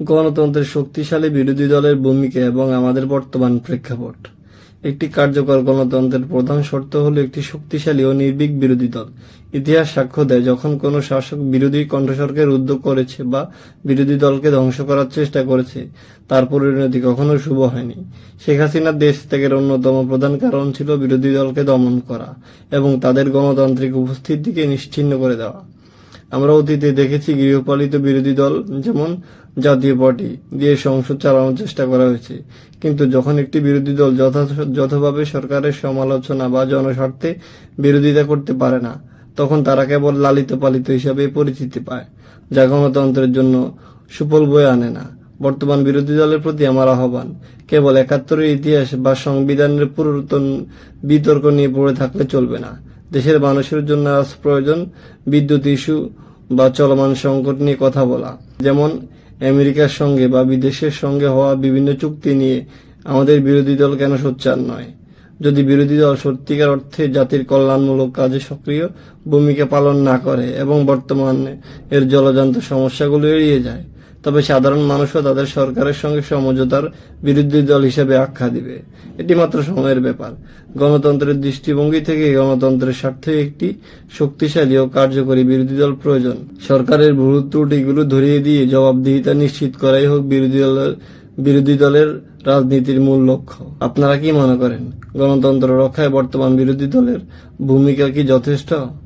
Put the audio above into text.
গণতন্ত্রের শক্তিশালী বিরোধী দলের ভূমিকা এবং আমাদের বর্তমান প্রেক্ষাপট। একটি কার্যকর গণতন্ত্রের প্রধান শর্ত হল একটি শক্তিশালী ও নির্ভীক বিরোধী দল। ইতিহাস সাক্ষ্য দেয়, যখন কোনো শাসক বিরোধী কণ্ঠস্বরকে রুদ্ধ করেছে বা বিরোধী দলকে ধ্বংস করার চেষ্টা করেছে, তার পরিণতি কখনো শুভ হয়নি। শেখ হাসিনার দেশ ত্যাগের অন্যতম প্রধান কারণ ছিল বিরোধী দলকে দমন করা এবং তাদের গণতান্ত্রিক উপস্থিতিকে নিশ্চিহ্ন করে দেওয়া। আমরা অতীতে দেখেছি গৃহপালিত বিরোধী দল যেমন জাতীয় পার্টি দিয়ে সংসদ চালানোর চেষ্টা করা হয়েছে, কিন্তু যখন একটি বিরোধী দল যথাযথভাবে সরকারের সমালোচনা বা জনস্বার্থে বিরোধিতা করতে পারে না, তখন তারা কেবল লালিত পালিত হিসাবে পরিচিতি পায়, যা গণতন্ত্রের জন্য সুফল বয়ে আনে না। বর্তমান বিরোধী দলের প্রতি আমার আহ্বান, কেবল ৭১-এর ইতিহাস বা সংবিধানের পুরাতন বিতর্ক নিয়ে পড়ে থাকলে চলবে না। দেশের মানুষের জন্য আজ প্রয়োজন বিদ্যুৎ ইস্যু বা চলমান সংকট নিয়ে কথা বলা, যেমন আমেরিকার সঙ্গে বা বিদেশের সঙ্গে হওয়া বিভিন্ন চুক্তি নিয়ে আমাদের বিরোধী দল কেন সোচ্চার নয়। যদি বিরোধী দল সত্যিকার অর্থে জাতির কল্যাণমূলক কাজে সক্রিয় ভূমিকা পালন না করে এবং বর্তমানে এর জলজান্ত সমস্যাগুলো এড়িয়ে যায়, তবে সাধারণ মানুষও তাদের সরকারের সঙ্গে সমঝোতার বিরোধী দল হিসেবে আখ্যা দিবে। এটি মাত্র সময়ের ব্যাপার। গণতন্ত্রের দৃষ্টিভঙ্গি থেকে গণতন্ত্রের স্বার্থে একটি শক্তিশালী ও কার্যকরী বিরোধী দল প্রয়োজন। সরকারের ভুল ত্রুটিগুলো ধরিয়ে দিয়ে জবাবদিহিতা নিশ্চিত করাই হোক বিরোধী দলের রাজনীতির মূল লক্ষ্য। আপনারা কি মনে করেন, গণতন্ত্র রক্ষায় বর্তমান বিরোধী দলের ভূমিকা কি যথেষ্ট?